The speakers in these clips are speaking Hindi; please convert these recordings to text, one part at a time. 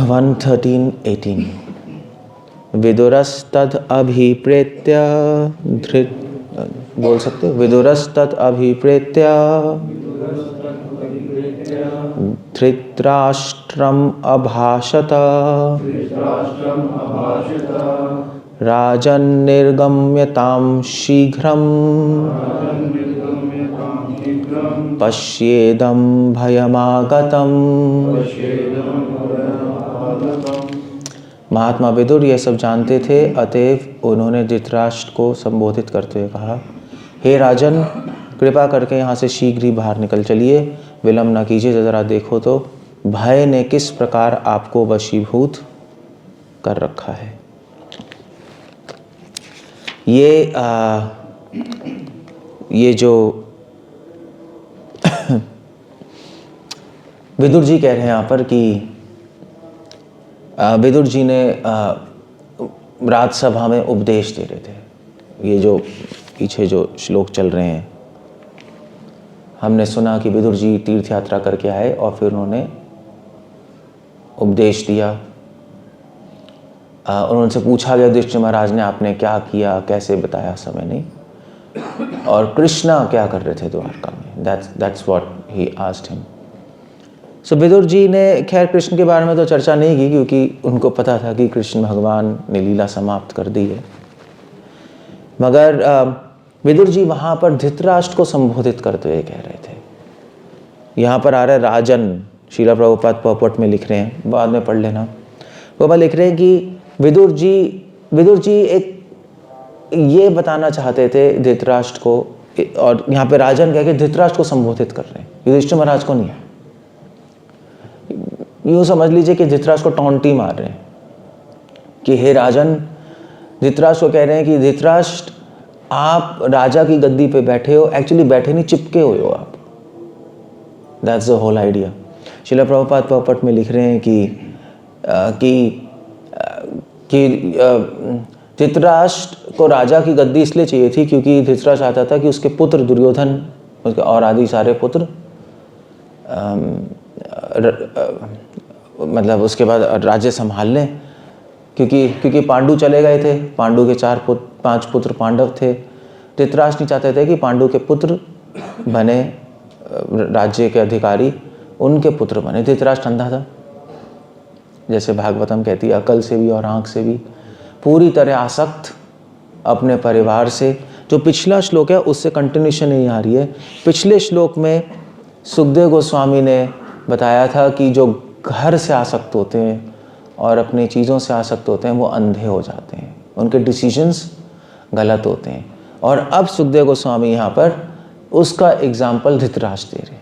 113:18 विदुरस्तद अभिप्रेत्य बोल सकते हो, विदुरस्तद अभिप्रेत्य धृतराष्ट्रम अभाषत राजन् निर्गम्यतां शीघ्रं पश्येदं भयमागतम्। महात्मा विदुर ये सब जानते थे, अतएव उन्होंने धृतराष्ट्र को संबोधित करते हुए कहा, हे राजन, कृपा करके यहाँ से शीघ्र ही बाहर निकल चलिए, विलंब न कीजिए। ज़रा देखो तो भय ने किस प्रकार आपको वशीभूत कर रखा है। ये जो विदुर जी कह रहे हैं यहाँ पर कि विदुर जी ने राजसभा में उपदेश दे रहे थे। ये जो पीछे जो श्लोक चल रहे हैं, हमने सुना कि विदुर जी तीर्थ यात्रा करके आए और फिर उन्होंने उपदेश दिया। उनसे पूछा गया युधिष्ठिर महाराज ने, आपने क्या किया, कैसे बताया, समय नहीं, और कृष्णा क्या कर रहे थे द्वारका में। That's what he asked him. So Vidur ji ने खैर कृष्ण के बारे में तो चर्चा नहीं की, क्योंकि उनको पता था कि कृष्ण भगवान ने लीला समाप्त कर दी है। मगर विदुर जी वहाँ पर धृतराष्ट्र को संबोधित करते हुए कह रहे थे। यहाँ पर आ रहा है राजन, शीला प्रभुपाद पॉपट में लिख रहे हैं, बाद में पढ़ लेना। वो लिख रहे हैं कि विदुर जी एक ये बताना चाहते थे धृतराष्ट्र को, और यहाँ पे राजन कह के धृतराष्ट्र को संबोधित कर रहे हैं, युधिष्ठिर महाराज को नहीं। यूँ समझ लीजिए कि धृतराष्ट्र को टॉन्टी मार रहे हैं कि हे राजन, धृतराष्ट्र को कह रहे हैं कि धृतराष्ट्र, आप राजा की गद्दी पे बैठे हो, एक्चुअली बैठे नहीं, चिपके हुए हो आप। That's the whole idea. Srila Prabhupada पॉपट में लिख रहे हैं कि धृतराष्ट्र को राजा की गद्दी इसलिए चाहिए थी क्योंकि धृतराष्ट्र चाहता था कि उसके पुत्र दुर्योधन और आदि सारे पुत्र मतलब उसके बाद राज्य संभाल लें, क्योंकि पांडु चले गए थे। पांडु के 5 पुत्र पांडव थे। धृतराष्ट्र नहीं चाहते थे कि पांडु के पुत्र बने राज्य के अधिकारी, उनके पुत्र बने। धृतराष्ट्र अंधा था, जैसे भागवतम कहती है, अकल से भी और आँख से भी पूरी तरह आसक्त अपने परिवार से। जो पिछला श्लोक है उससे कंटिन्यूशन नहीं आ रही है। पिछले श्लोक में सुखदेव गोस्वामी ने बताया था कि जो घर से आसक्त होते हैं और अपनी चीज़ों से आसक्त होते हैं वो अंधे हो जाते हैं, उनके डिसीजंस गलत होते हैं। और अब सुखदेव गोस्वामी यहाँ पर उसका एग्जाम्पल धृतराष्ट्र दे रहे हैं।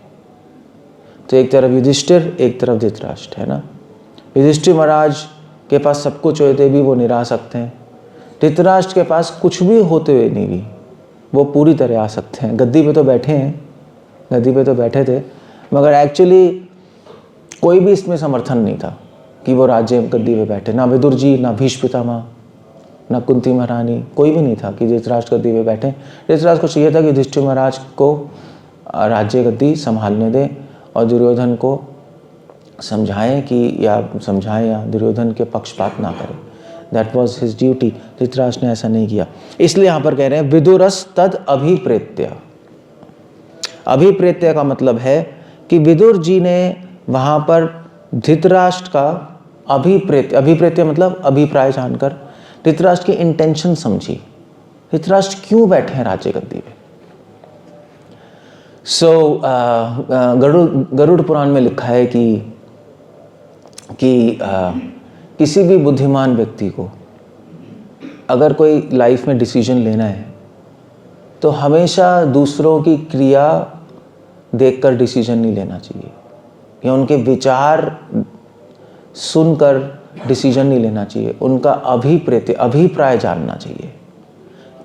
तो एक तरफ युधिष्ठिर, एक तरफ धृतराष्ट्र है ना। युधिष्ठिर महाराज के पास सब कुछ होते भी वो निरासक्त हैं। धृतराष्ट्र के पास कुछ भी होते हुए नहीं भी वो पूरी तरह आसक्त हैं। गद्दी पे तो बैठे हैं, गद्दी पे तो बैठे थे, मगर एक्चुअली कोई भी इसमें समर्थन नहीं था कि वो राज्य गद्दी पे बैठे। ना विदुर जी, ना भीष्म पितामह, ना कुंती महारानी, कोई भी नहीं था कि धृतराष्ट्र गद्दी पे बैठे। धृतराष्ट्र को चाहिए था कि युधिष्ठिर महाराज को राज्य गद्दी संभालने दें और दुर्योधन को समझाएं या दुर्योधन के पक्षपात ना करें। That was his duty. Dhritarashtra ने ऐसा नहीं किया। इसलिए यहाँ पर कह रहे हैं विदुरस तद अभिप्रेत्य। अभिप्रेत्य का मतलब है कि विदुर जी ने वहाँ पर धृतराष्ट्र का अभिप्रेत्य मतलब अभिप्राय जानकर धृतराष्ट्र की इंटेंशन समझी। धृतराष्ट्र क्यों बैठे हैं राज्य गद्दी पे। गरुड़ पुराण में लिखा है कि किसी भी बुद्धिमान व्यक्ति को अगर कोई लाइफ में डिसीजन लेना है तो हमेशा दूसरों की क्रिया देखकर डिसीजन नहीं लेना चाहिए, या उनके विचार सुनकर डिसीजन नहीं लेना चाहिए। उनका अभिप्राय जानना चाहिए।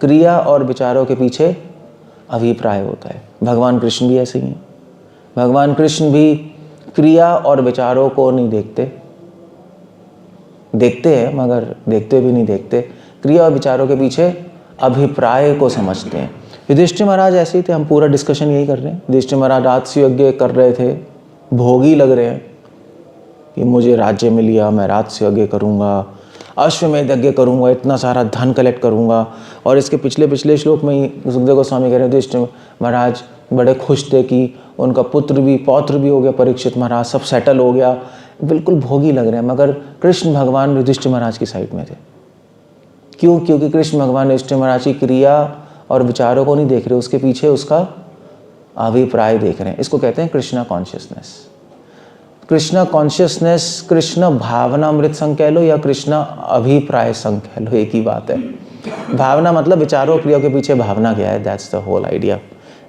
क्रिया और विचारों के पीछे अभिप्राय होता है। भगवान कृष्ण भी ऐसे ही हैं। भगवान कृष्ण भी क्रिया और विचारों को नहीं देखते हैं मगर देखते भी नहीं देखते। क्रिया और विचारों के पीछे अभिप्राय को समझते हैं। युधिष्ठिर महाराज ऐसे ही थे। हम पूरा डिस्कशन यही कर रहे हैं। युधिष्ठिर महाराज राजसूय यज्ञ कर रहे थे, भोगी लग रहे हैं, कि मुझे राज्य मिल गया, मैं राज से यज्ञ करूँगा, अश्वमेध यज्ञ करूँगा, इतना सारा धन कलेक्ट करूँगा। और इसके पिछले श्लोक में ही सुखदेव गोस्वामी कह रहे थे युधिष्ठिर महाराज बड़े खुश थे कि उनका पुत्र भी पौत्र भी हो गया, परीक्षित महाराज, सब सेटल हो गया, बिल्कुल भोगी लग रहे हैं। मगर कृष्ण भगवान युधिष्ठिर महाराज की साइड में थे। क्यों? क्योंकि कृष्ण भगवान युधिष्ठिर महाराज की क्रिया और विचारों को नहीं देख रहे, उसके पीछे उसका अभिप्राय देख रहे हैं। इसको कहते हैं कृष्णा कॉन्शियसनेस। कृष्णा कॉन्शियसनेस, कृष्ण भावनामृत संघ कह लो या कृष्णा अभिप्राय संघ कह लो, एक ही बात है। भावना मतलब विचारों क्रिया के पीछे भावना क्या है, that's the whole idea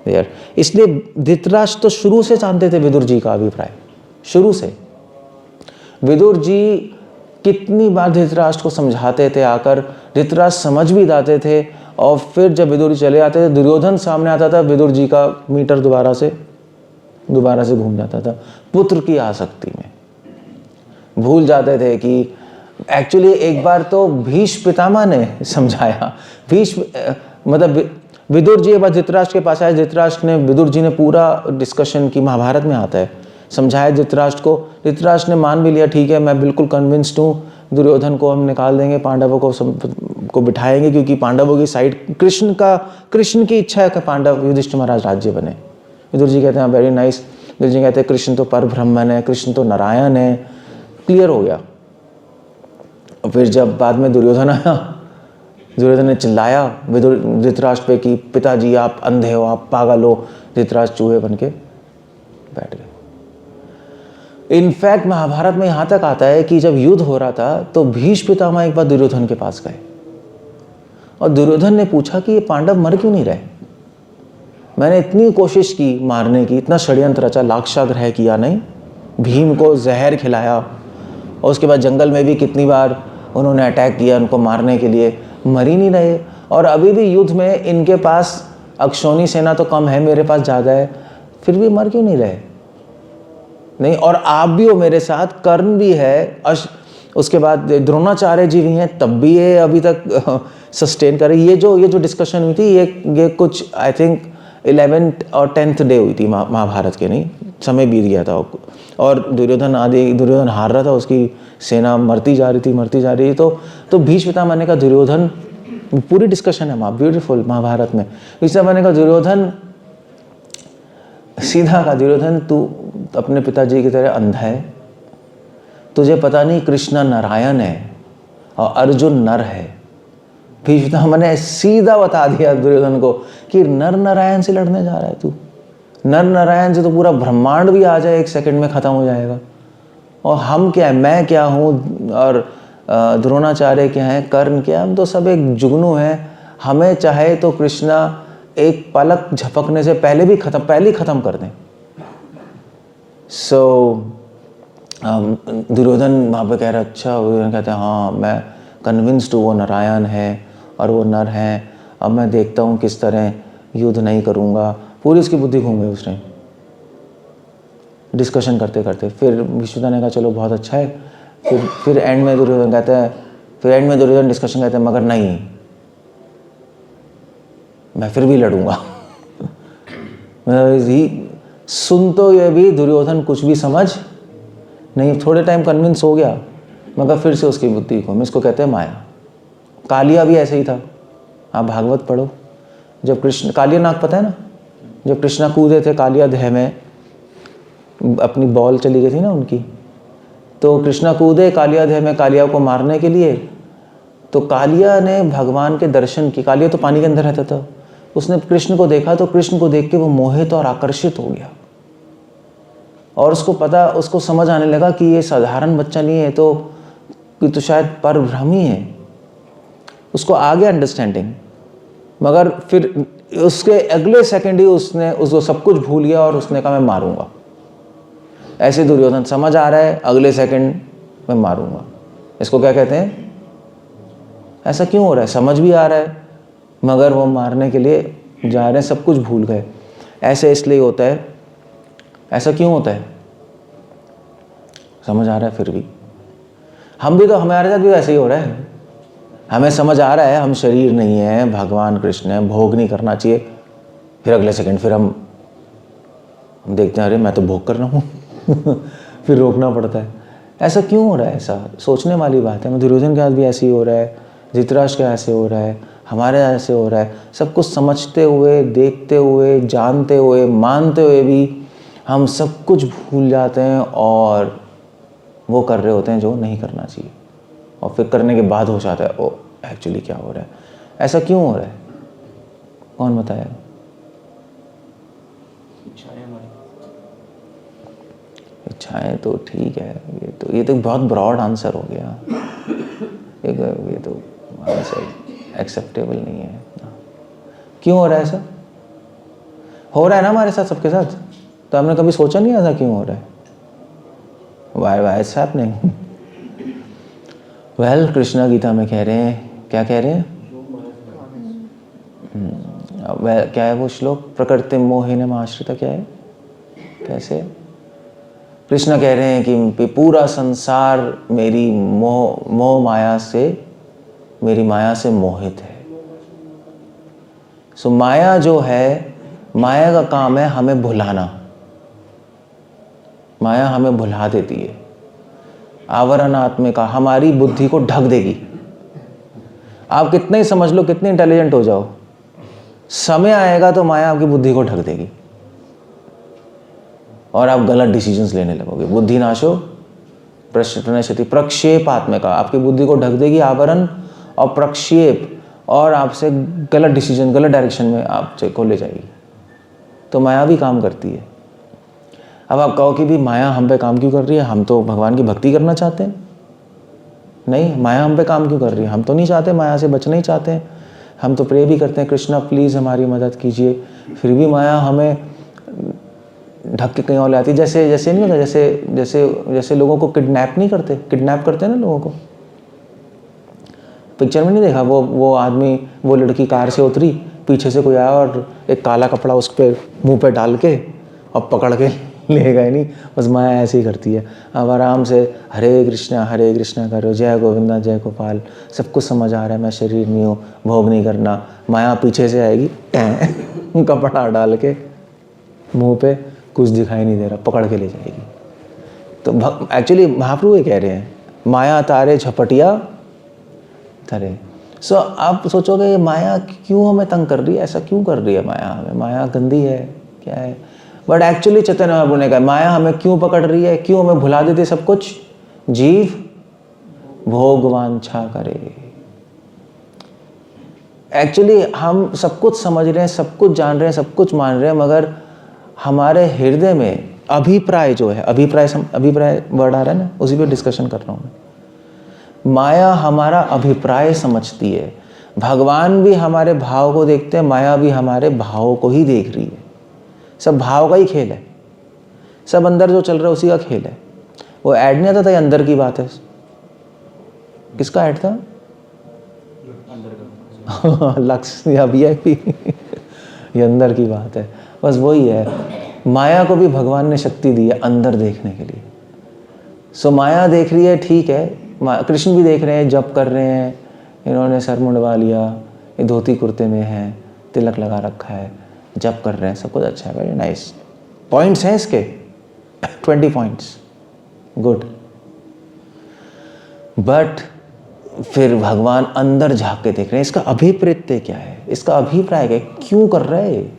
there. इसलिए धृतराष्ट्र तो शुरू से जानते थे विदुर जी का अभिप्राय, शुरू से। विदुर जी कितनी बार धृतराष्ट्र को समझाते थे आकर, धृतराष्ट्र समझ भी जाते थे। और फिर जब विदुर जी चले आते थे, दुर्योधन सामने आता था, विदुर जी का मीटर दोबारा से घूम जाता था। पुत्र की आसक्ति में भूल जाते थे कि एक्चुअली एक बार तो भीष्म पितामह ने समझाया, भीष्म मतलब विदुर जी एक बार धृतराष्ट्र के पास आए, धृतराष्ट्र ने, विदुर जी ने पूरा डिस्कशन की, महाभारत में आता है, समझाया धृतराष्ट्र को। धृतराष्ट्र ने मान भी लिया, ठीक है मैं बिल्कुल कन्विंस्ड हूँ, दुर्योधन को हम निकाल देंगे, पांडवों को बिठाएंगे, क्योंकि पांडवों की साइड कृष्ण की इच्छा है कि पांडव युधिष्ठिर महाराज राज्य बने। विदुर जी कहते हैं वेरी नाइस। विदुर जी कहते हैं कृष्ण तो पर ब्रह्मन है, कृष्ण तो नारायण है, क्लियर हो गया। फिर जब बाद में दुर्योधन आया, दुर्योधन ने चिल्लाया धृतराष्ट्र पे कि पिताजी आप अंधे हो, आप पागल हो। धृतराष्ट्र चूहे बन के बैठ गए। इनफैक्ट महाभारत में यहाँ तक आता है कि जब युद्ध हो रहा था तो भीष्म पितामह एक बार दुर्योधन के पास गए और दुर्योधन ने पूछा कि ये पांडव मर क्यों नहीं रहे, मैंने इतनी कोशिश की मारने की, इतना षड्यंत्र रचा, लाक्षाग्रह किया नहीं, भीम को जहर खिलाया, और उसके बाद जंगल में भी कितनी बार उन्होंने अटैक किया उनको मारने के लिए, मर ही नहीं रहे। और अभी भी युद्ध में इनके पास अक्षौणी सेना तो कम है, मेरे पास ज़्यादा है, फिर भी मर क्यों नहीं रहे? नहीं, और आप भी हो मेरे साथ, कर्ण भी है, उसके बाद द्रोणाचार्य जी भी हैं, तब भी ये अभी तक सस्टेन कर रहे। ये जो डिस्कशन हुई थी ये कुछ आई थिंक 11th और 10th डे हुई थी महाभारत के, नहीं समय बीत गया था और दुर्योधन हार रहा था, उसकी सेना मरती जा रही थी। तो भीष्म पितामह ने कहा दुर्योधन, पूरी डिस्कशन है ब्यूटीफुल महाभारत में, भीष्म पितामह ने कहा दुर्योधन, सीधा कहा दुर्योधन तू अपने पिताजी की तरह अंधा है, तुझे पता नहीं कृष्ण नारायण है और अर्जुन नर है। भीष्म पितामह ने सीधा बता दिया दुर्योधन को कि नर नारायण से लड़ने जा रहा है तू, नर नारायण से तो पूरा ब्रह्मांड भी आ जाए 1 सेकंड में ख़त्म हो जाएगा, और हम क्या है, मैं क्या हूँ और द्रोणाचार्य क्या है, कर्ण क्या, हम तो सब एक जुगनू हैं, हमें चाहे तो कृष्णा एक पलक झपकने से पहले ही ख़त्म कर दें। दुर्योधन वहाँ पे कह रहा अच्छा, दुर्योधन कहते हैं हाँ मैं कन्विंस्ड हूँ वो नारायण है और वो नर हैं, अब मैं देखता हूँ किस तरह युद्ध नहीं करूँगा। पूरी उसकी बुद्धि घूम गई उस टाइम डिस्कशन करते करते। फिर विष्णुदा ने कहा चलो बहुत अच्छा है। फिर एंड में दुर्योधन कहते हैं, डिस्कशन कहते हैं मगर नहीं, मैं फिर भी लड़ूंगा। सुन तो ये भी दुर्योधन कुछ भी समझ नहीं, थोड़े टाइम कन्विंस हो गया मगर फिर से उसकी बुद्धि को, इसको कहते हैं माया। कालिया भी ऐसे ही था, आप भागवत पढ़ो, जब कृष्ण, कालिया नाग पता है ना, जब कृष्णा कूदे थे कालिया देह में, अपनी बॉल चली गई थी ना उनकी, तो कृष्णा कूदे कालिया देह में कालिया को मारने के लिए, तो कालिया ने भगवान के दर्शन की, कालिया तो पानी के अंदर रहता था, उसने कृष्ण को देखा तो कृष्ण को देख के वो मोहित और आकर्षित हो गया, और उसको समझ आने लगा कि ये साधारण बच्चा नहीं है, तो शायद परब्रह्म ही है। उसको आ गया अंडरस्टैंडिंग, मगर फिर उसके अगले सेकंड ही उसको सब कुछ भूल गया और उसने कहा मैं मारूंगा। ऐसे दुर्योधन समझ आ रहा है, अगले सेकंड मैं मारूंगा। इसको क्या कहते हैं? ऐसा क्यों हो रहा है? समझ भी आ रहा है मगर वो मारने के लिए जा रहे हैं, सब कुछ भूल गए। ऐसे इसलिए होता है। ऐसा क्यों होता है? समझ आ रहा है फिर भी हम भी, तो हमारे साथ भी ऐसे ही हो रहा है। हमें समझ आ रहा है हम शरीर नहीं है, भगवान कृष्ण है, भोग नहीं करना चाहिए, फिर अगले सेकंड फिर हम देखते हैं अरे मैं तो भोग कर रहा हूँ। फिर रोकना पड़ता है। ऐसा क्यों हो रहा है? ऐसा सोचने वाली बात है। दुर्योधन के साथ भी ऐसे ही हो रहा है, धृतराष्ट्र के ऐसे हो रहा है, हमारे ऐसे हो रहा है। सब कुछ समझते हुए, देखते हुए, जानते हुए, मानते हुए भी हम सब कुछ भूल जाते हैं और वो कर रहे होते हैं जो नहीं करना चाहिए, और फिर करने के बाद हो जाता है ओ एक्चुअली क्या हो रहा है। ऐसा क्यों हो रहा है? कौन बताएगा? इच्छाएं तो ठीक है, ये तो बहुत ब्रॉड आंसर हो गया। ये तो आंसर एक्सेप्टेबल नहीं है। क्यों हो रहा है ऐसा? हो रहा है ना हमारे साथ, सबके साथ। तो हमने कभी सोचा नहीं ऐसा क्यों हो रहा है? Why it's happening? Well, Krishna Gita में कह रहे हैं, क्या कह रहे हैं? क्या है वो श्लोक? प्रकृति मोहिनीम आश्रिता, क्या है, कैसे? कृष्ण कह रहे हैं कि पूरा संसार मेरी मोह माया से, मेरी माया से मोहित है। सो माया जो है, माया का काम है हमें भुलाना। माया हमें भुला देती है। आवरण आत्मिका हमारी बुद्धि को ढक देगी। आप कितने ही समझ लो, कितने इंटेलिजेंट हो जाओ, समय आएगा तो माया आपकी बुद्धि को ढक देगी और आप गलत डिसीजंस लेने लगोगे। बुद्धि नाशो प्रश्नशति, प्रक्षेप आत्मिका आपकी बुद्धि को ढक देगी, आवरण और प्रक्षेप, और आपसे गलत डिसीजन, गलत डायरेक्शन में आपसे को ले जाएगी। तो माया भी काम करती है। अब आप कहो कि भी माया हम पे काम क्यों कर रही है? हम तो भगवान की भक्ति करना चाहते हैं। नहीं, माया हम पे काम क्यों कर रही है? हम तो नहीं चाहते, माया से बचना ही चाहते हैं। हम तो प्रे भी करते हैं, कृष्णा प्लीज़ हमारी मदद कीजिए, फिर भी माया हमें ढक के कहीं और ले आती है। जैसे नहीं होता, जैसे लोगों को किडनैप नहीं करते, किडनैप करते हैं ना लोगों को। पिक्चर में नहीं देखा वो आदमी, वो लड़की कार से उतरी, पीछे से कोई आया और एक काला कपड़ा उस पर मुँह पे डाल के और पकड़ के ले गए। नहीं, बस माया ऐसे ही करती है। अब आराम से हरे कृष्णा करो, जय गोविंदा जय गोपाल, सब कुछ समझ आ रहा है, मैं शरीर नहीं हूँ, भोग नहीं करना। माया पीछे से आएगी, कपड़ा डाल के मुंह पे, कुछ दिखाई नहीं दे रहा, पकड़ के ले जाएगी। तो एक्चुअली महाप्रभु ये कह रहे हैं, माया तारे झपटिया धरे। सो आप सोचोगे माया क्यों हमें तंग कर रही है, ऐसा क्यों कर रही है माया हमें? माया गंदी है क्या है? बट एक्चुअली चैतन्य महाप्रभु ने कहा माया हमें क्यों पकड़ रही है, क्यों हमें भुला देती है सब कुछ? जीव भोग वांछा करे। एक्चुअली हम सब कुछ समझ रहे हैं, सब कुछ जान रहे हैं, सब कुछ मान रहे हैं, मगर हमारे हृदय में अभिप्राय जो है, अभिप्राय वर्ड आ रहा है ना, उसी पे डिस्कशन कर रहा हूँ मैं। माया हमारा अभिप्राय समझती है। भगवान भी हमारे भाव को देखते हैं, माया भी हमारे भाव को ही देख रही है। सब भाव का ही खेल है, सब अंदर जो चल रहा है उसी का खेल है। वो ऐड नहीं आता था, ये अंदर की बात है। किसका ऐड था? लक्स या VIP। ये अंदर की बात है, बस वही है। माया को भी भगवान ने शक्ति दी है अंदर देखने के लिए। सो माया देख रही है, ठीक है, कृष्ण भी देख रहे हैं, जप कर रहे हैं, इन्होंने सर मुंडवा लिया, ये धोती कुर्ते में है, तिलक लगा रखा है, जप कर रहे हैं, सब कुछ अच्छा है, वेरी नाइस। पॉइंट्स हैं इसके 20 पॉइंट्स, गुड। बट फिर भगवान अंदर झांक के देख रहे हैं, इसका अभिप्रेत्य क्या है, इसका अभिप्राय क्या है, क्यों कर रहे हैं?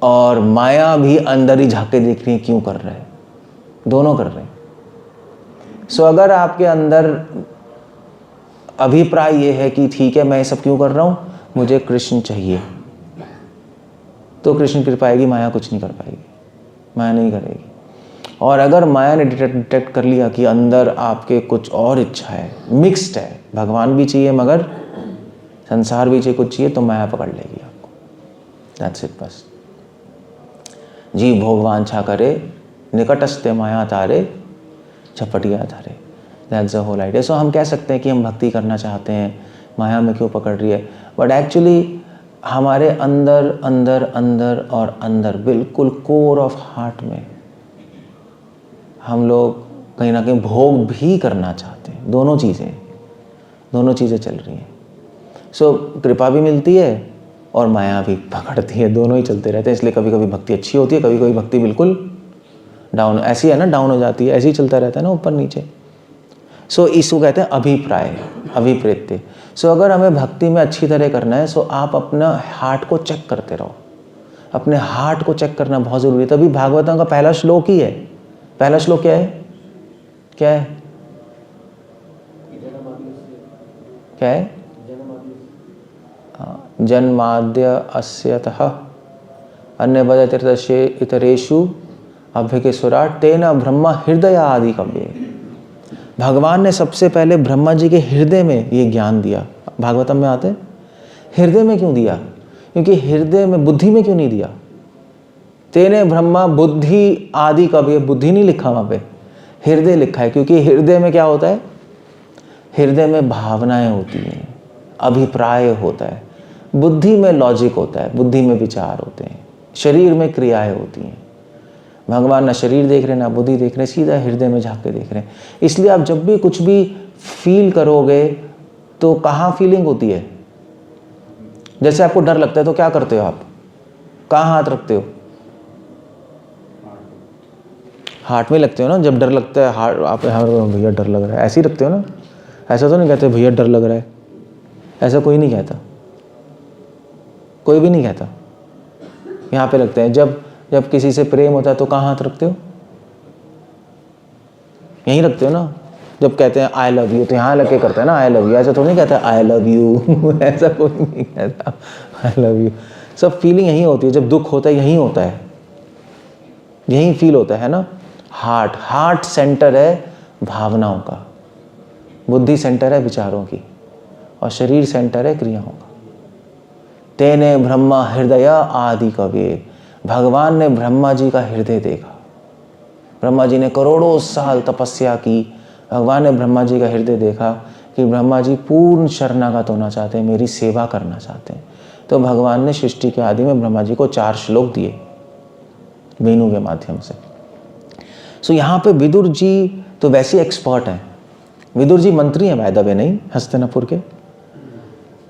और माया भी अंदर ही झांक के देख रही है क्यों कर रहे हैं, दोनों कर रहे हैं। सो अगर आपके अंदर अभिप्राय ये है कि ठीक है मैं ये सब क्यों कर रहा हूं, मुझे कृष्ण चाहिए, तो कृष्ण कृपा आएगी, माया कुछ नहीं कर पाएगी, माया नहीं करेगी। और अगर माया ने डिटेक्ट कर लिया कि अंदर आपके कुछ और इच्छा है, मिक्स्ड है, भगवान भी चाहिए मगर संसार भी चाहिए, कुछ चाहिए, तो माया पकड़ लेगी आपको। दैट्स इट, बस। जीव भोग वांछा करे, निकटस्थे माया तारे, झपटिया धरे। That's the whole idea. So हम कह सकते हैं कि हम भक्ति करना चाहते हैं, माया में क्यों पकड़ रही है, बट एक्चुअली हमारे अंदर अंदर अंदर और अंदर बिल्कुल कोर ऑफ हार्ट में हम लोग कहीं ना कहीं भोग भी करना चाहते हैं। दोनों चीज़ें चल रही हैं। सो कृपा भी मिलती है और माया भी पकड़ती है, दोनों ही चलते रहते हैं। इसलिए कभी कभी भक्ति अच्छी होती है, कभी कभी भक्ति बिल्कुल डाउन, ऐसी है ना, डाउन हो जाती है, ऐसे ही चलता रहता है ना ऊपर नीचे। सो इसको कहते हैं अभिप्राय, अभिप्रेत्य। सो अगर हमें भक्ति में अच्छी तरह करना है, सो आप अपना हार्ट को चेक करते रहो, अपने हार्ट को चेक करना बहुत ज़रूरी है। तभी भागवतम का पहला श्लोक ही है, पहला श्लोक क्या है, क्या है, क्या है, जन्माद्य अस्यतः अन्यवद् इतरेषु अभ्यकेश्वराट् तेन ब्रह्म हृदय आदि कव्ये। भगवान ने सबसे पहले ब्रह्मा जी के हृदय में ये ज्ञान दिया। भागवतम में आते, हृदय में क्यों दिया? क्योंकि हृदय में, बुद्धि में क्यों नहीं दिया? तेने ब्रह्मा बुद्धि आदि कव्ये, बुद्धि नहीं लिखा वहाँ पे, हृदय लिखा है। क्योंकि हृदय में क्या होता है? हृदय में भावनाएं होती हैं, अभिप्राय होता है। बुद्धि में लॉजिक होता है, बुद्धि में विचार होते हैं, शरीर में क्रियाएं होती हैं। भगवान ना शरीर देख रहे ना बुद्धि देख रहे, सीधा हृदय में झाँक के देख रहे हैं। इसलिए आप जब भी कुछ भी फील करोगे तो कहाँ फीलिंग होती है? जैसे आपको डर लगता है तो क्या करते हो आप? कहाँ हाथ रखते हो? हार्ट में लगते हो ना। जब डर लगता है हार्ट, आप भैया डर लग रहा है, ऐसे ही रखते हो ना। ऐसा तो नहीं कहते भैया डर लग रहा है, ऐसा कोई नहीं कहता, कोई भी नहीं कहता। यहाँ पे लगते हैं। जब किसी से प्रेम होता है तो कहाँ हाथ रखते हो? यहीं रखते हो ना। जब कहते हैं आई लव यू तो यहाँ लग के करते हैं ना, आई लव यू। ऐसा तो नहीं कहता आई लव यू ऐसा कोई नहीं कहता आई लव यू। सब फीलिंग यहीं होती है। जब दुख होता है यहीं होता है, यहीं फील होता है ना। हार्ट सेंटर है भावनाओं का, बुद्धि सेंटर है विचारों की, और शरीर सेंटर है क्रियाओं का। तेने ब्रह्मा हृदय आदि कव्ये। भगवान ने ब्रह्मा जी का हृदय देखा। ब्रह्मा जी ने करोड़ों साल तपस्या की, भगवान ने ब्रह्मा जी का हृदय देखा कि ब्रह्मा जी पूर्ण शरणागत होना चाहते हैं, मेरी सेवा करना चाहते हैं। तो भगवान ने सृष्टि के आदि में ब्रह्मा जी को 4 श्लोक दिए वेणु के माध्यम से। सो यहाँ पे विदुर जी तो वैसे एक्सपर्ट हैं। विदुर जी मंत्री हैं बाय द वे, नहीं हस्तिनापुर के,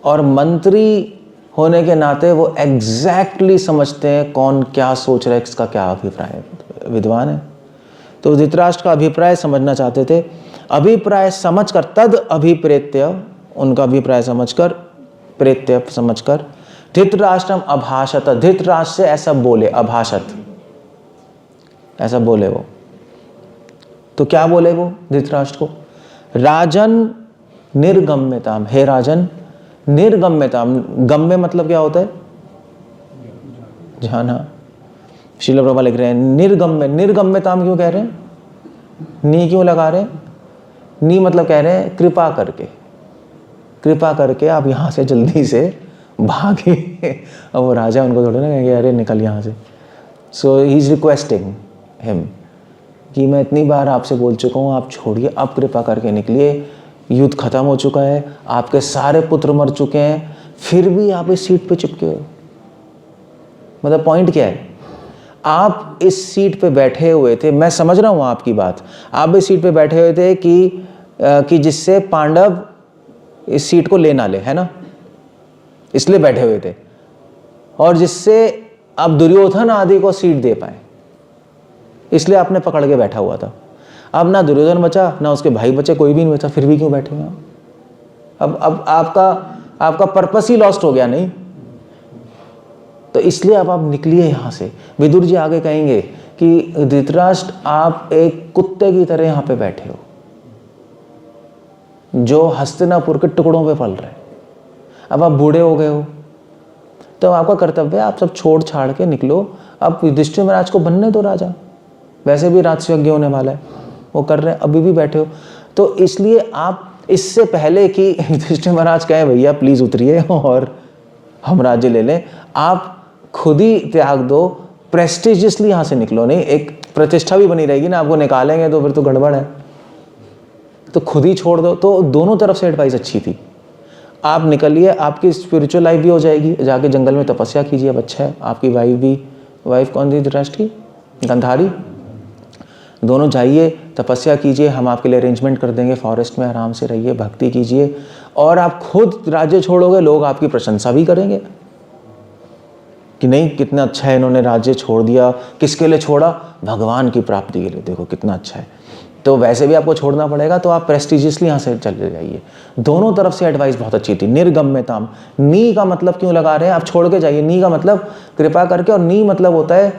और मंत्री होने के नाते वो एग्जैक्टली समझते हैं कौन क्या सोच रहा है, इसका क्या अभिप्राय है, विद्वान है। तो धृतराष्ट्र का अभिप्राय समझना चाहते थे। अभिप्राय समझकर तद अभिप्रेत्य, उनका अभिप्राय समझकर, प्रेत्य समझकर, धृतराष्ट्रम अभाषत, धृतराष्ट्र से ऐसा बोले, अभाषत ऐसा बोले वो। तो क्या बोले वो धृतराष्ट्र को? राजन निर्गम्यताम, हे राजन निर्गम्यताम। गम्य मतलब क्या होता है? जाना। श्रील प्रभुपाद लिख रहे हैं निर्गम्य, निर्गम्यताम क्यों कह रहे हैं? नी क्यों लगा रहे हैं? नी मतलब कह रहे हैं कृपा करके, कृपा करके आप यहाँ से जल्दी से भागे। अब वो राजा उनको थोड़े ना कहेंगे अरे निकल यहाँ से। सो ही इज रिक्वेस्टिंग हिम कि मैं इतनी बार आपसे बोल चुका हूँ, आप छोड़िए, अब कृपा करके निकलिए। युद्ध खत्म हो चुका है, आपके सारे पुत्र मर चुके हैं, फिर भी आप इस सीट पे चिपके हो। मतलब पॉइंट क्या है? आप इस सीट पे बैठे हुए थे, मैं समझ रहा हूँ आपकी बात, आप इस सीट पे बैठे हुए थे कि जिससे पांडव इस सीट को ले ना ले, है ना, इसलिए बैठे हुए थे, और जिससे आप दुर्योधन आदि को सीट दे पाए, इसलिए आपने पकड़ के बैठा हुआ था। अब ना दुर्योधन बचा ना उसके भाई बचे, कोई भी नहीं बचा, फिर भी क्यों बैठे हैं आप? अब आपका पर्पस ही लॉस्ट हो गया, नहीं? तो इसलिए अब आप निकलिए यहाँ से। विदुर जी आगे कहेंगे कि धृतराष्ट्र आप एक कुत्ते की तरह यहाँ पे बैठे हो जो हस्तिनापुर के टुकड़ों पे पल रहे। अब आप बूढ़े हो गए हो, तो आपका कर्तव्य है आप सब छोड़ छाड़ के निकलो। अब युधिष्ठिर महाराज को बनने दो राजा, वैसे भी राजस्व यज्ञ होने वाला है, वो कर रहे हैं, अभी भी बैठे हो। तो इसलिए आप इससे पहले कि युधिष्ठिर महाराज कहें भैया प्लीज उतरिए और हम राज्य ले लें, आप खुद ही त्याग दो, प्रेस्टिजियसली यहाँ से निकलो। नहीं, एक प्रतिष्ठा भी बनी रहेगी ना, आपको निकालेंगे तो फिर तो गड़बड़ है, तो खुद ही छोड़ दो। तो दोनों तरफ से एडवाइस अच्छी थी। आप निकलिए, आपकी स्पिरिचुअल लाइफ भी हो जाएगी, जाके जंगल में तपस्या कीजिए, अब अच्छा है। आपकी वाइफ भी, वाइफ कौन थी धृतराष्ट्र की? गंधारी। दोनों जाइए तपस्या कीजिए, हम आपके लिए अरेंजमेंट कर देंगे, फॉरेस्ट में आराम से रहिए, भक्ति कीजिए, और आप खुद राज्य छोड़ोगे, लोग आपकी प्रशंसा भी करेंगे। कि नहीं कितना अच्छा है, इन्होंने राज्य छोड़ दिया, किसके लिए छोड़ा? भगवान की प्राप्ति के लिए। देखो कितना अच्छा है। तो वैसे भी आपको छोड़ना पड़ेगा तो आप प्रेस्टिजियसली यहाँ से चले जाइए। दोनों तरफ से एडवाइस बहुत अच्छी थी। निर्गम्यताम, नी का मतलब क्यों लगा रहे हैं? आप छोड़ के जाइए। नी का मतलब कृपा करके, और नी मतलब होता है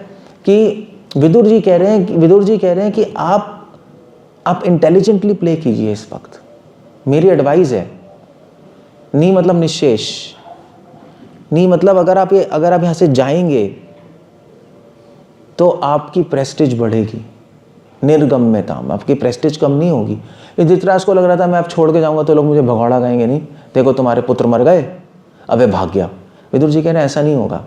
कि विदुर जी कह रहे हैं कि आप इंटेलिजेंटली प्ले कीजिए इस वक्त, मेरी एडवाइस है। नी मतलब निशेष, नी मतलब अगर आप यहाँ से जाएंगे तो आपकी प्रेस्टिज बढ़ेगी। निर्गम्यताम, आपकी प्रेस्टिज कम नहीं होगी। धृतराष्ट्र को लग रहा था मैं आप छोड़ के जाऊंगा तो लोग मुझे भगौड़ा कहेंगे, नहीं देखो तुम्हारे पुत्र मर गए, अबे भाग गया। विदुर जी कह रहे हैं ऐसा नहीं होगा,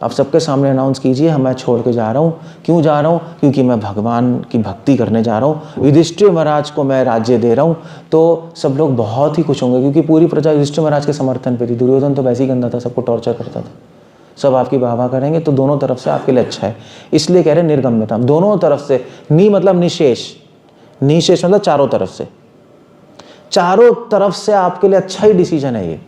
आप सबके सामने अनाउंस कीजिए मैं छोड़ के जा रहा हूँ। क्यों जा रहा हूँ? क्योंकि मैं भगवान की भक्ति करने जा रहा हूँ, युधिष्ठिर महाराज को मैं राज्य दे रहा हूँ। तो सब लोग बहुत ही खुश होंगे क्योंकि पूरी प्रजा युधिष्ठिर महाराज के समर्थन पे थी। दुर्योधन तो वैसे ही गंदा था, सबको टॉर्चर करता था। सब आपकी वाह करेंगे तो दोनों तरफ से आपके लिए अच्छा है, इसलिए कह रहे हैं निर्गम्यता। दोनों तरफ से, नी मतलब निशेष, निशेष मतलब चारों तरफ से, चारों तरफ से आपके लिए अच्छा ही डिसीजन है ये।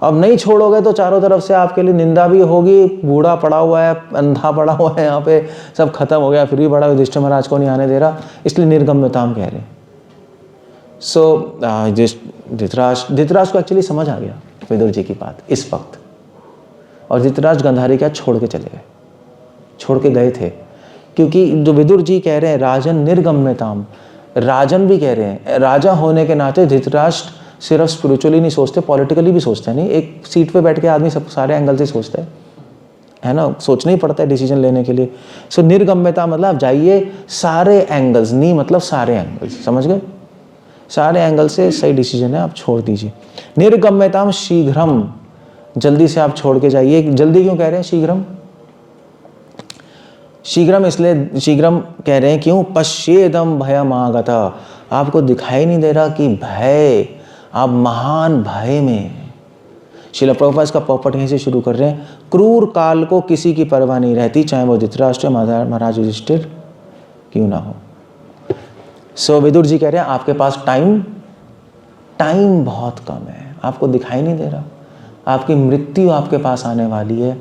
अब नहीं छोड़ोगे तो चारों तरफ से आपके लिए निंदा भी होगी, बूढ़ा पड़ा हुआ है, अंधा पड़ा हुआ है, यहाँ पे सब खत्म हो गया, फिर भी बड़ा युधिष्ठिर महाराज को नहीं आने दे रहा, इसलिए निर्गम्यताम कह रहे हैं। सो धृतराष्ट्र को एक्चुअली समझ आ गया विदुर जी की बात इस वक्त, और धृतराष्ट्र गांधारी क्या छोड़ के चले गए, छोड़ के गए थे। क्योंकि जो विदुर जी कह रहे हैं राजन निर्गम्यताम, राजन भी कह रहे हैं, राजा होने के नाते धृतराष्ट्र सिर्फ स्पिरिचुअली नहीं सोचते, पॉलिटिकली भी सोचते हैं। नहीं, एक सीट पे बैठ के आदमी सब सारे एंगल से सोचता है ना, सोचना ही पड़ता है डिसीजन लेने के लिए। सो निर्गम्यता मतलब आप जाइए सारे एंगल्स, नहीं मतलब सारे एंगल्स, समझ गए, सारे एंगल से सही डिसीजन है, आप छोड़ दीजिए। निर्गम्यताम शीघ्रम, जल्दी से आप छोड़ के जाइए। जल्दी क्यों कह रहे हैं शीघ्रम? शीघ्रम इसलिए शीघ्रम कह रहे हैं क्यों? पश्येदम भयम आगता, आपको दिखाई नहीं दे रहा कि भय, आप महान भय में। श्रील प्रभुपाद इसका पॉपट यहीं से शुरू कर रहे हैं। क्रूर काल को किसी की परवाह नहीं रहती, चाहे वो धृतराष्ट्र महाराज युधिष्ठिर क्यों ना हो। सो विदुर जी कह रहे हैं आपके पास टाइम बहुत कम है, आपको दिखाई नहीं दे रहा, आपकी मृत्यु आपके पास आने वाली है।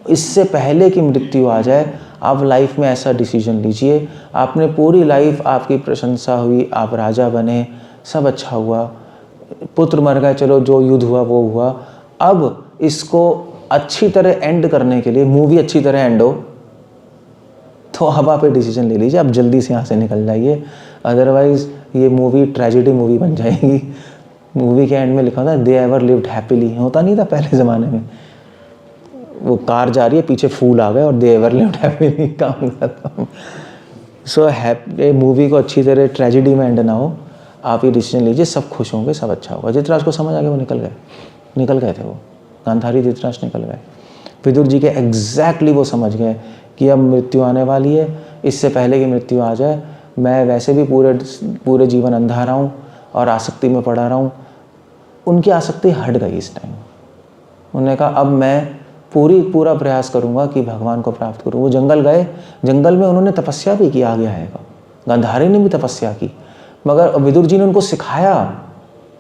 इससे पहले कि मृत्यु आ जाए आप लाइफ में ऐसा डिसीजन लीजिए। आपने पूरी लाइफ, आपकी प्रशंसा हुई, आप राजा बने, सब अच्छा हुआ, पुत्र मर गए, चलो जो युद्ध हुआ वो हुआ। अब इसको अच्छी तरह एंड करने के लिए, मूवी अच्छी तरह एंड हो, तो अब आप एक डिसीजन ले लीजिए, आप जल्दी से यहाँ से निकल जाइए, अदरवाइज ये मूवी ट्रेजेडी मूवी बन जाएगी। मूवी के एंड में लिखा था दे एवर लिव्ड हैप्पीली, होता नहीं था पहले ज़माने में, वो कार जा रही है पीछे फूल आ गए और दे एवर लिव्ड हैप्पीली, काम खत्म। सो मूवी को अच्छी तरह ट्रेजेडी में एंड ना हो, आप ये डिसीजन लीजिए, सब खुश होंगे, सब अच्छा होगा। धृतराष्ट्र को समझ आ गया, वो निकल गए थे, वो गांधारी धृतराष्ट्र निकल गए। विदुर जी के एग्जैक्टली वो समझ गए कि अब मृत्यु आने वाली है, इससे पहले कि मृत्यु आ जाए, मैं वैसे भी पूरे जीवन अंधा रहा हूँ और आसक्ति में पड़ा रहा हूँ। उनकी आसक्ति हट गई इस टाइम। उन्होंने कहा अब मैं पूरा प्रयास करूँगा कि भगवान को प्राप्त करूँ। वो जंगल गए, जंगल में उन्होंने तपस्या भी की, आगे आएगा। गांधारी ने भी तपस्या की, मगर विदुर जी ने उनको सिखाया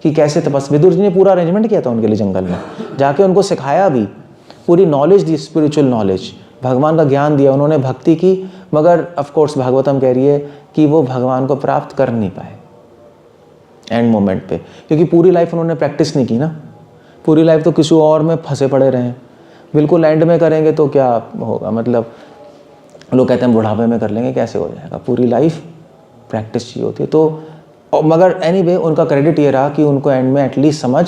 कि कैसे तपस्या। विदुर जी ने पूरा अरेंजमेंट किया था उनके लिए, जंगल में जाके उनको सिखाया भी, पूरी नॉलेज दी, स्पिरिचुअल नॉलेज, भगवान का ज्ञान दिया, उन्होंने भक्ति की। मगर ऑफ कोर्स भागवतम कह रही है कि वो भगवान को प्राप्त कर नहीं पाए एंड मोमेंट पे, क्योंकि पूरी लाइफ उन्होंने प्रैक्टिस नहीं की ना, पूरी लाइफ तो किसी और में फंसे पड़े रहे। बिल्कुल एंड में करेंगे तो क्या होगा, मतलब लोग कहते हैं बुढ़ापे में कर लेंगे, कैसे हो जाएगा, पूरी लाइफ प्रैक्टिस चाहिए होती है। तो मगर एनीवे उनका क्रेडिट ये रहा कि उनको एंड में एटलीस्ट समझ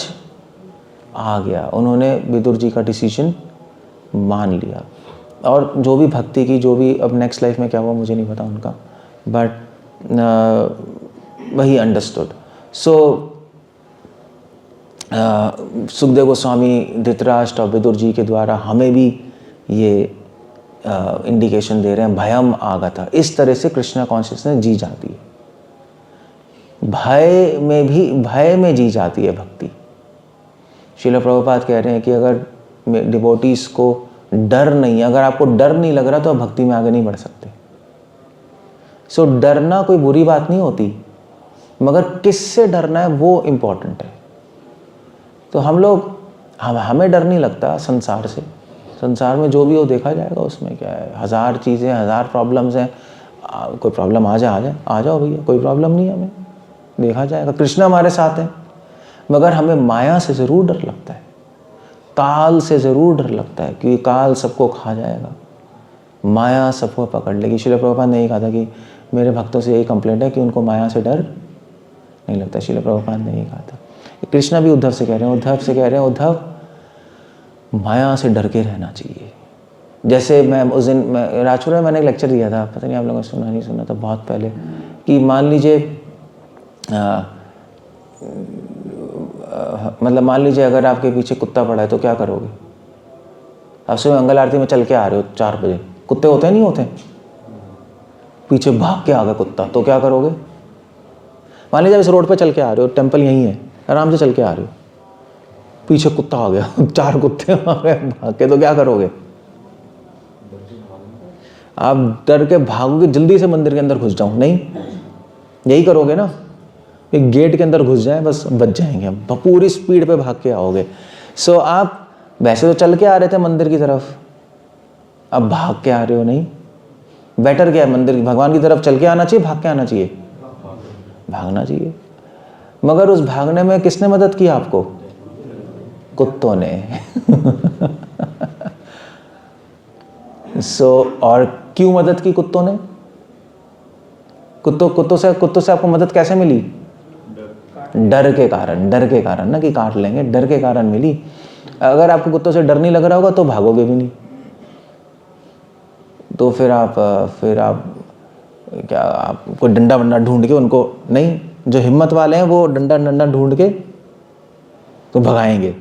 आ गया, उन्होंने विदुर जी का डिसीजन मान लिया। और जो भी भक्ति की, जो भी अब नेक्स्ट लाइफ में क्या हुआ मुझे नहीं पता उनका, बट वही अंडरस्टूड। सो सुखदेव गोस्वामी, धृतराष्ट्र और विदुर जी के द्वारा हमें भी ये इंडिकेशन दे रहे हैं, भयम आगता। इस तरह से कृष्णा कॉन्शियसनेस जी जाती है, भय में जी जाती है भक्ति। श्रील प्रभुपाद कह रहे हैं कि अगर डिवोटीज को डर नहीं, अगर आपको डर नहीं लग रहा तो आप भक्ति में आगे नहीं बढ़ सकते। सो डरना कोई बुरी बात नहीं होती, मगर किससे डरना है वो इम्पोर्टेंट है। तो हमें डर नहीं लगता संसार से, संसार में जो भी हो देखा जाएगा, उसमें क्या है, 1000 चीज़ें, 1000 प्रॉब्लम्स हैं। कोई प्रॉब्लम आ जाओ भैया, कोई प्रॉब्लम नहीं है, हमें देखा जाएगा। कृष्ण हमारे साथ हैं, मगर हमें माया से ज़रूर डर लगता है, काल से ज़रूर डर लगता है, क्योंकि काल सबको खा जाएगा, माया सबको पकड़ लेगी। श्रील प्रभुपाद ने यही कहा था कि मेरे भक्तों से यही कंप्लेंट है कि उनको माया से डर नहीं लगता। श्रील प्रभुपाद ने यही कहा था। कृष्णा भी उद्धव से कह रहे हैं, उद्धव माया से डर के रहना चाहिए। जैसे मैं उस दिन राजपुर में मैंने एक लेक्चर दिया था, पता नहीं आप लोगों ने सुना नहीं सुना था, बहुत पहले, कि मान लीजिए मतलब मान लीजिए अगर आपके पीछे कुत्ता पड़ा है तो क्या करोगे? आप सुबह मंगल आरती में चल के आ रहे हो 4 बजे, कुत्ते होते हैं नहीं होते, पीछे भाग के आ गया कुत्ता, तो क्या करोगे? मान लीजिए इस रोड पे चल के आ रहे हो, टेंपल यहीं है, आराम से चल के आ रहे हो, पीछे कुत्ता आ गया 4 कुत्ते आ गए भाग के, तो क्या करोगे? आप डर के भागोगे, जल्दी से मंदिर के अंदर घुस जाऊं? नहीं, यही करोगे ना, एक गेट के अंदर घुस जाए बस, बच जाएंगे हम, पूरी स्पीड पे भाग के आओगे। सो आप वैसे तो चल के आ रहे थे मंदिर की तरफ, अब भाग के आ रहे हो, नहीं, बेटर क्या है? मंदिर भगवान की तरफ चल के आना चाहिए, भाग के आना चाहिए? भागना चाहिए। मगर उस भागने में किसने मदद की आपको? कुत्तों ने और क्यों मदद की कुत्तों ने? कुत्तों से आपको मदद कैसे मिली? डर के कारण ना, कि काट लेंगे, डर के कारण मिली। अगर आपको कुत्तों से डर नहीं लग रहा होगा तो भागोगे भी नहीं, तो फिर आप क्या, आप कोई डंडा वंडा ढूंढ के उनको, नहीं, जो हिम्मत वाले हैं वो डंडा ढूंढ के तो भगाएंगे,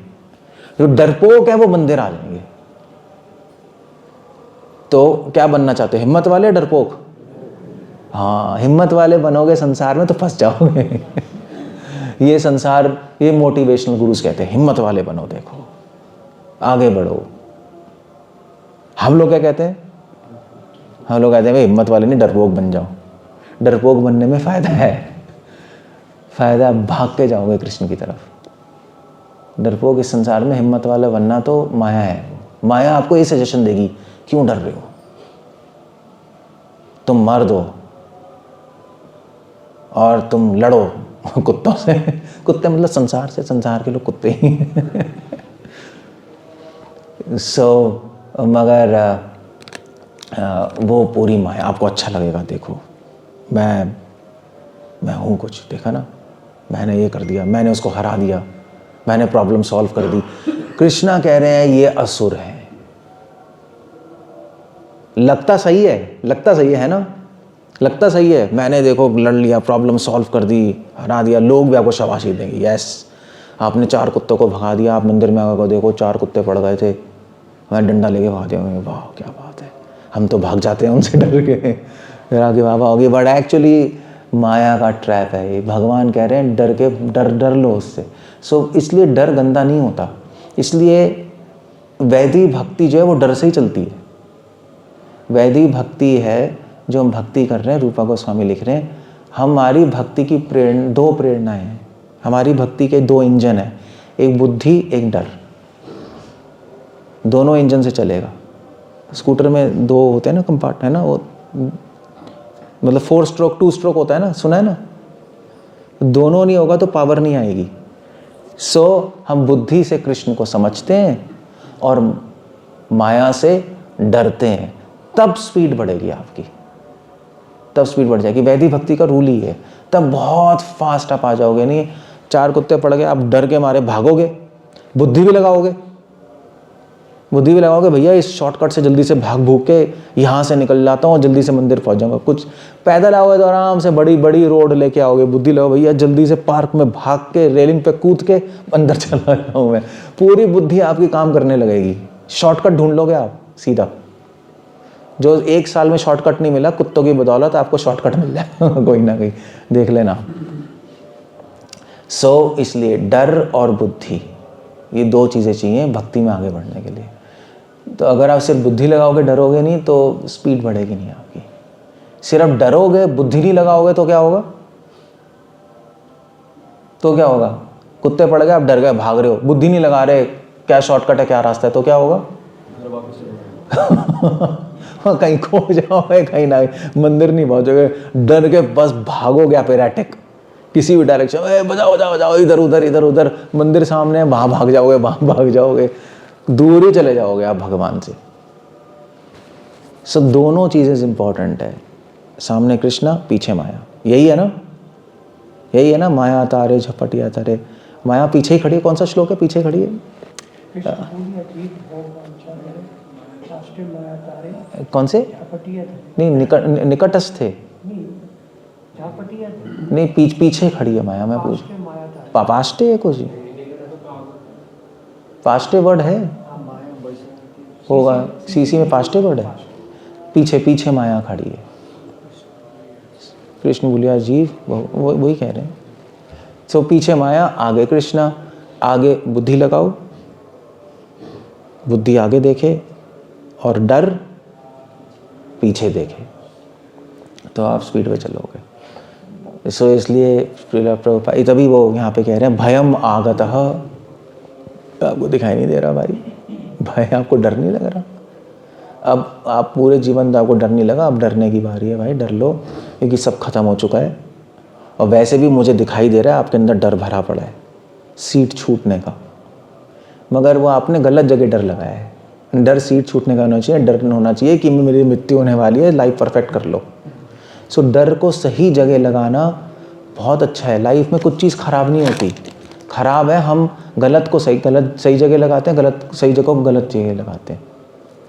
जो डरपोक है वो मंदिर आ जाएंगे। तो क्या बनना चाहते हो, हिम्मत वाले डरपोक? हाँ, हिम्मत वाले बनोगे संसार में तो फंस जाओगे ये संसार, ये मोटिवेशनल गुरुज कहते हैं हिम्मत वाले बनो, देखो आगे बढ़ो। हम लोग क्या कहते हैं? हम लोग कहते हैं भाई हिम्मत वाले नहीं, डरपोक बन जाओ। डरपोक बनने में फायदा है, फायदा, भाग के जाओगे कृष्ण की तरफ। डरपोक इस संसार में, हिम्मत वाला बनना तो माया है। माया आपको ये सजेशन देगी, क्यों डर रहे हो, तुम मर्द हो और तुम लड़ो कुत्तों से। कुत्ते मतलब संसार से, संसार के लोग कुत्ते ही मगर वो पूरी माया। आपको अच्छा लगेगा, देखो मैं हूँ कुछ, देखा ना, मैंने ये कर दिया, मैंने उसको हरा दिया, मैंने प्रॉब्लम सॉल्व कर दी। कृष्णा कह रहे हैं ये असुर है। लगता सही है ना, लगता सही है, मैंने देखो लड़ लिया, प्रॉब्लम सॉल्व कर दी, हरा दिया, लोग भी आपको शाबाशी देंगे, यस आपने 4 कुत्तों को भगा दिया। आप मंदिर में आकर देखो 4 कुत्ते पड़ गए थे, मैं डंडा लेके भगा दिया, वाह क्या बात है, हम तो भाग जाते हैं उनसे डर के, फिर आगे बाबा होगी। बट एक्चुअली माया का ट्रैप है ये। भगवान कह रहे हैं डर लो उससे। सो इसलिए डर गंदा नहीं होता, इसलिए वैदिक भक्ति जो है वो डर से ही चलती है। वैदिक भक्ति है जो हम भक्ति कर रहे हैं, रूपा गोस्वामी लिख रहे हैं, हमारी भक्ति की 2 प्रेरणाएं हैं। हमारी भक्ति के 2 इंजन हैं, एक बुद्धि एक डर, दोनों इंजन से चलेगा। स्कूटर में 2 होते हैं ना कंपार्ट, है ना, वो मतलब 4 स्ट्रोक 2 स्ट्रोक होता है ना, सुना है ना, दोनों नहीं होगा तो पावर नहीं आएगी। सो हम बुद्धि से कृष्ण को समझते हैं और माया से डरते हैं, तब स्पीड बढ़ेगी आपकी, तब स्पीड बढ़ जाएगी। वैदिक भक्ति का रूल ही है, तब बहुत फास्ट आप आ जाओगे। नहीं 4 कुत्ते पड़ गए, आप डर के मारे भागोगे, बुद्धि भी लगाओगे भैया इस शॉर्टकट से जल्दी से भाग भूग के यहाँ से निकल जाता हूँ, जल्दी से मंदिर पहुँच जाऊँगा। कुछ पैदल आओगे तो आराम से बड़ी बड़ी रोड लेके आओगे, बुद्धि लगाओ भैया जल्दी से पार्क में भाग के रेलिंग पे कूद के अंदर चला जाऊँ मैं। पूरी बुद्धि आपकी काम करने लगेगी, शॉर्टकट ढूंढ लोगे आप सीधा। जो 1 साल में शॉर्टकट नहीं मिला, कुत्तों की बदौलत आपको शॉर्टकट मिल जाए कोई ना कोई, देख लेना। इसलिए डर और बुद्धि, ये 2 चीज़ें चाहिए भक्ति में आगे बढ़ने के लिए। तो अगर आप सिर्फ बुद्धि लगाओगे, डरोगे नहीं, तो स्पीड बढ़ेगी नहीं आपकी। सिर्फ डरोगे, बुद्धि नहीं लगाओगे तो क्या होगा? कुत्ते पड़ गए, आप डर गए, भाग रहे हो, बुद्धि नहीं लगा रहे क्या शॉर्टकट है क्या रास्ता है, तो क्या होगा? कहीं खो जाओगे, कहीं ना मंदिर नहीं पहुंचोगे, डर के बस भागोगे अपैरेटिक किसी भी डायरेक्शन में, बजाओ बजाओ बजाओ, इधर उधर इधर उधर, मंदिर सामने है वहां भाग जाओगे, वहां भाग जाओगे, दूर ही चले जाओगे आप भगवान से। सब दोनों चीजें इंपॉर्टेंट है, सामने कृष्णा पीछे माया, यही है ना, यही है ना, माया तारे झपटिया तारे, माया पीछे ही खड़ी है। कौन सा श्लोक है पीछे खड़ी है? कौन से? नहीं, निकटस्थ थे नहीं, पीछे खड़ी है माया। मैं पूछ पाष्टे है कुछ, पाष्टे वर्ड है होगा, सीसी में पाष्टे वर्ड है, पीछे पीछे माया खड़ी है। कृष्ण बोलिया जीव, वही कह रहे हैं। सो पीछे माया, आगे कृष्णा, आगे बुद्धि लगाओ, बुद्धि आगे देखे और डर पीछे देखे, तो आप स्पीड पे चलोगे। सो इसलिए प्रभुपाद तभी वो यहाँ पे कह रहे हैं भयम आगतः, आपको दिखाई नहीं दे रहा भाई, भय, आपको डर नहीं लग रहा। अब आप पूरे जीवन आपको डर नहीं लगा, अब डरने की बारी है भाई, डर लो, क्योंकि सब खत्म हो चुका है। और वैसे भी मुझे दिखाई दे रहा है आपके अंदर डर भरा पड़ा है सीट छूटने का, मगर वो आपने गलत जगह डर लगाया है। डर सीट छूटने का होना चाहिए, डर होना चाहिए कि मेरी मृत्यु होने वाली है, लाइफ परफेक्ट कर लो। सो डर को सही जगह लगाना बहुत अच्छा है। लाइफ में कुछ चीज़ खराब नहीं होती, खराब है हम गलत को सही जगह लगाते हैं, गलत सही जगह को गलत जगह लगाते हैं,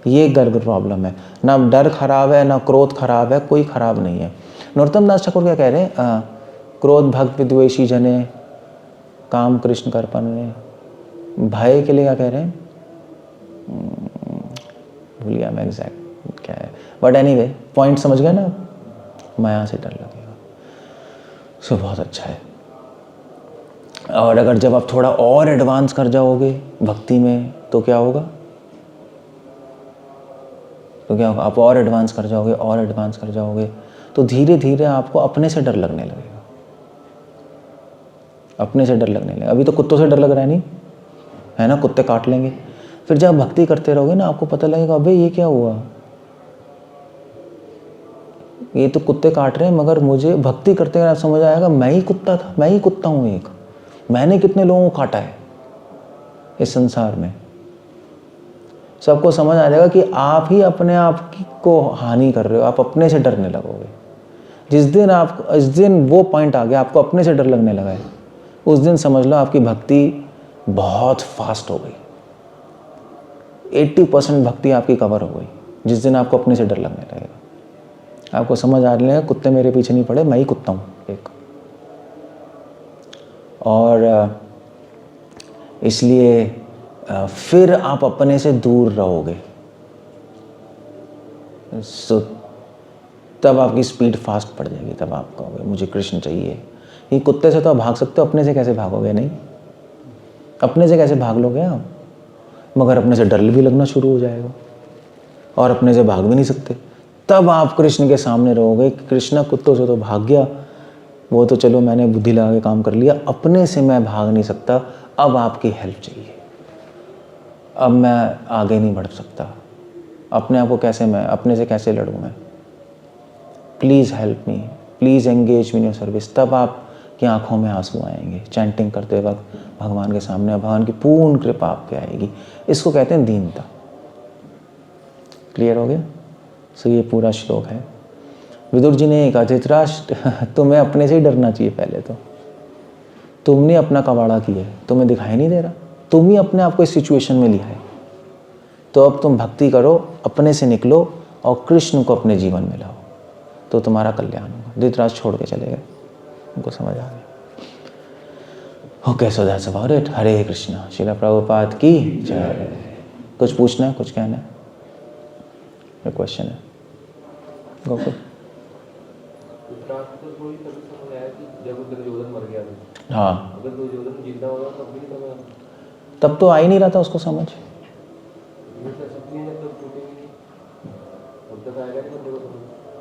ये गर्भ प्रॉब्लम है। ना डर खराब है, ना क्रोध खराब है, कोई खराब नहीं है। नरोत्तम दास ठाकुर क्या कह रहे हैं? क्रोध भक्त विद्वेषी जने, काम कृष्ण कर्पण, भय के लिए क्या कह रहे हैं? भूलिया मैं एग्जैक्ट क्या है, बट एनीवे पॉइंट समझ गए ना, माया से डर लगेगा। सो बहुत अच्छा है। और अगर जब आप थोड़ा और एडवांस कर जाओगे भक्ति में तो क्या होगा? तो क्या होगा? आप और एडवांस कर जाओगे, और एडवांस कर जाओगे तो धीरे धीरे आपको अपने से डर लगने लगेगा, अपने से डर लगने लगेगा। अभी तो कुत्तों से डर लग रहा है, नहीं है ना, कुत्ते काट लेंगे। फिर जब भक्ति करते रहोगे ना, आपको पता लगेगा अबे ये क्या हुआ, ये तो कुत्ते काट रहे हैं, मगर मुझे भक्ति करते हुए समझ आएगा मैं ही कुत्ता था, मैं ही कुत्ता हूँ एक, मैंने कितने लोगों को काटा है इस संसार में। सबको समझ आ जाएगा कि आप ही अपने आप को हानि कर रहे हो, आप अपने से डरने लगोगे। जिस दिन वो पॉइंट आ गया, आपको अपने से डर लगने लगा है, उस दिन समझ लो आपकी भक्ति बहुत फास्ट हो गई, 80% भक्ति आपकी कवर हो गई। जिस दिन आपको अपने से डर लगने लगेगा, आपको समझ आ लगेगा कुत्ते मेरे पीछे नहीं पड़े, मैं ही कुत्ता हूँ एक। और इसलिए फिर आप अपने से दूर रहोगे, सो तब आपकी स्पीड फास्ट पड़ जाएगी। तब आप कहोगे मुझे कृष्ण चाहिए। ये कुत्ते से तो आप भाग सकते हो, अपने से कैसे भागोगे? नहीं, अपने से कैसे भाग लोगे आप? मगर अपने से डर भी लगना शुरू हो जाएगा और अपने से भाग भी नहीं सकते। तब आप कृष्ण के सामने रहोगे, कृष्णा कुत्तों से तो भाग गया, वो तो चलो मैंने बुद्धि लगा के काम कर लिया, अपने से मैं भाग नहीं सकता, अब आपकी हेल्प चाहिए, अब मैं आगे नहीं बढ़ सकता, अपने आप को कैसे, मैं अपने से कैसे लड़ूँ मैं, please help me, please engage me in your service. तब आपकी आंखों में आंसू आएंगे चैंटिंग करते वक्त भगवान के सामने, भगवान की पूर्ण कृपा आप पे आएगी। इसको कहते हैं दीनता। क्लियर हो गया? सो ये पूरा श्लोक है। विदुर जी ने कहा धृतराष्ट्र तुम्हें अपने से ही डरना चाहिए, पहले तो तुमने अपना कबाड़ा किया है, तुम्हें दिखाई नहीं दे रहा, तुम ही अपने आप को इस सिचुएशन में लिया है। तो अब तुम भक्ति करो, अपने से निकलो और कृष्ण को अपने जीवन में लाओ, तो तुम्हारा कल्याण होगा। धृतराष्ट्र छोड़ के चले गए, उनको समझ आ गया। Okay, so that's about it. Hare Krishna. Srila Prabhupada की जय। कुछ पूछना है, कुछ कहना है? क्वेश्चन है गोकुल? हाँ, तब तो आ ही नहीं रहा था उसको समझ।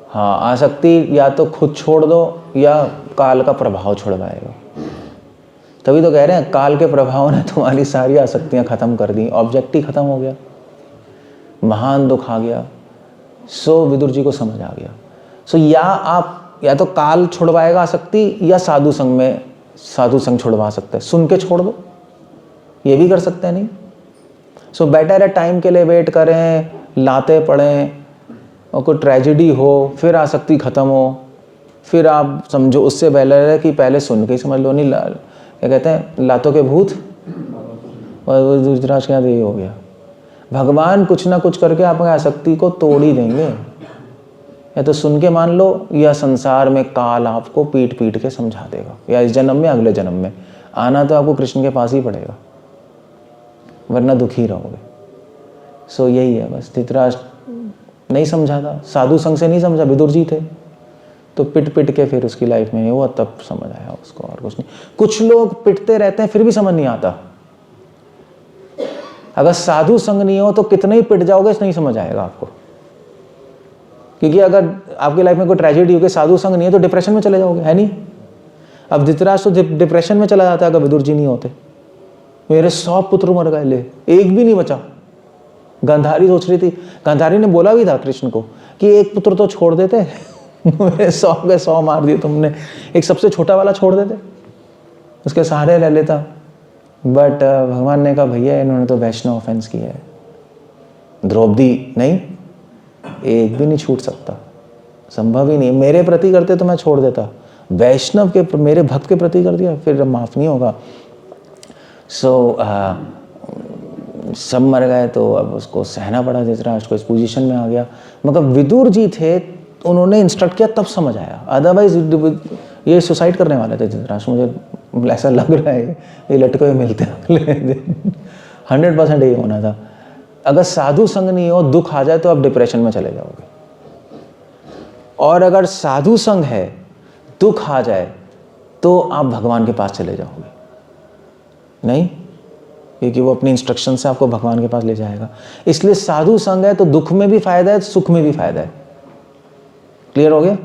हाँ, आसक्ति या तो खुद छोड़ दो या काल का प्रभाव छुड़वाएगा। तभी तो कह रहे हैं काल के प्रभाव ने तुम्हारी सारी आसक्तियां खत्म कर दी, ऑब्जेक्ट ही खत्म हो गया। महान दुख आ गया। सो विदुर जी को समझ आ गया। सो या तो काल छुड़वाएगा आसक्ति, या साधु संग छुड़वा सकता है। सुन के छोड़ दो, ये भी कर सकते हैं नहीं। सो बेटर है टाइम के लिए वेट करें, लाते पड़ें और कोई ट्रेजेडी हो, फिर आसक्ति खत्म हो, फिर आप समझो। उससे पहले है कि पहले सुन के ही समझ लो। नहीं क्या कहते हैं, लातों के भूत, और धृतराष्ट्र के यहाँ यही हो गया। भगवान कुछ ना कुछ करके आपकी आसक्ति को तोड़ ही देंगे। या तो सुन के मान लो, या संसार में काल आपको पीट पीट के समझा देगा, या इस जन्म में अगले जन्म में। आना तो आपको कृष्ण के पास ही पड़ेगा, वरना दुखी रहोगे। सो यही है बस। धृतराष्ट्र नहीं समझा था, साधु संग से नहीं समझा, विदुर जी थे, तो पिट पिट के फिर उसकी लाइफ में हुआ, तब समझ आया उसको, और कुछ नहीं। कुछ लोग पिटते रहते हैं फिर भी समझ नहीं आता। अगर साधु संग नहीं हो तो कितने ही पिट जाओगे, नहीं समझ आएगा आपको। क्योंकि अगर आपकी लाइफ में कोई ट्रेजेडी हो गई, साधु संग नहीं है, तो डिप्रेशन में चले जाओगे, है नहीं। अब धृतराष्ट्र तो डिप्रेशन में चला जाता अगर विदुर जी नहीं होते। मेरे 100 पुत्र मर गए, ले एक भी नहीं बचा। गांधारी सोच रही थी, गांधारी ने बोला भी था कृष्ण को कि एक पुत्र तो छोड़ देते। मेरे 100 के 100 मार दिए तुमने, एक सबसे छोटा वाला छोड़ देते, उसके सहारे ले लेता। बट भगवान ने कहा भैया इन्होंने तो वैष्णव ऑफेंस किया है, द्रौपदी नहीं, एक भी नहीं छूट सकता, संभव ही नहीं। मेरे प्रति करते तो मैं छोड़ देता, वैष्णव के मेरे भक्त के प्रति कर दिया, फिर माफ नहीं होगा। सो सब मर गए, तो अब उसको सहना पड़ा। धृतराष्ट्र को इस पोजीशन में आ गया। मगर विदुर जी थे, उन्होंने इंस्ट्रक्ट किया तब समझ आया, अदरवाइज ये सुसाइड करने वाले थे धृतराष्ट्र। मुझे ऐसा लग रहा है ये लटके हुए मिलते हैं 100% यही होना था। अगर साधु संग नहीं हो, दुख आ जाए तो आप डिप्रेशन में चले जाओगे, और अगर साधु संग है, दुख आ जाए तो आप भगवान के पास चले जाओगे। नहीं, क्योंकि वो अपनी इंस्ट्रक्शन से आपको भगवान के पास ले जाएगा। इसलिए साधु संग है तो दुख में भी फायदा है, सुख में भी फायदा है। क्लियर हो गया।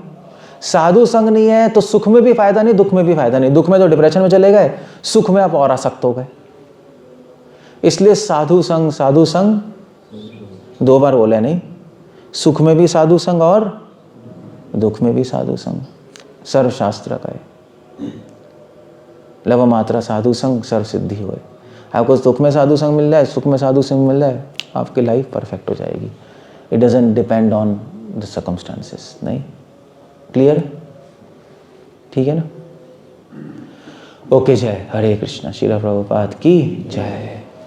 साधु संग नहीं है तो सुख में भी फायदा नहीं, दुख में भी फायदा नहीं। दुख में तो डिप्रेशन में चले गए, सुख में आप और आसक्त हो गए। इसलिए साधु संग 2 बार बोले नहीं, सुख में भी साधु संग और दुख में भी साधु संग, सर्वशास्त्र का है। लव मात्रा साधु संग सर्व सिद्धि हुए। आपको दुख में साधु संग मिल जाए, सुख में साधु संग मिल जाए, आपकी लाइफ परफेक्ट हो जाएगी। It doesn't depend on the circumstances. नहीं, क्लियर, ठीक है ना। ओके, जय हरे कृष्णा। श्रील प्रभुपाद की जय।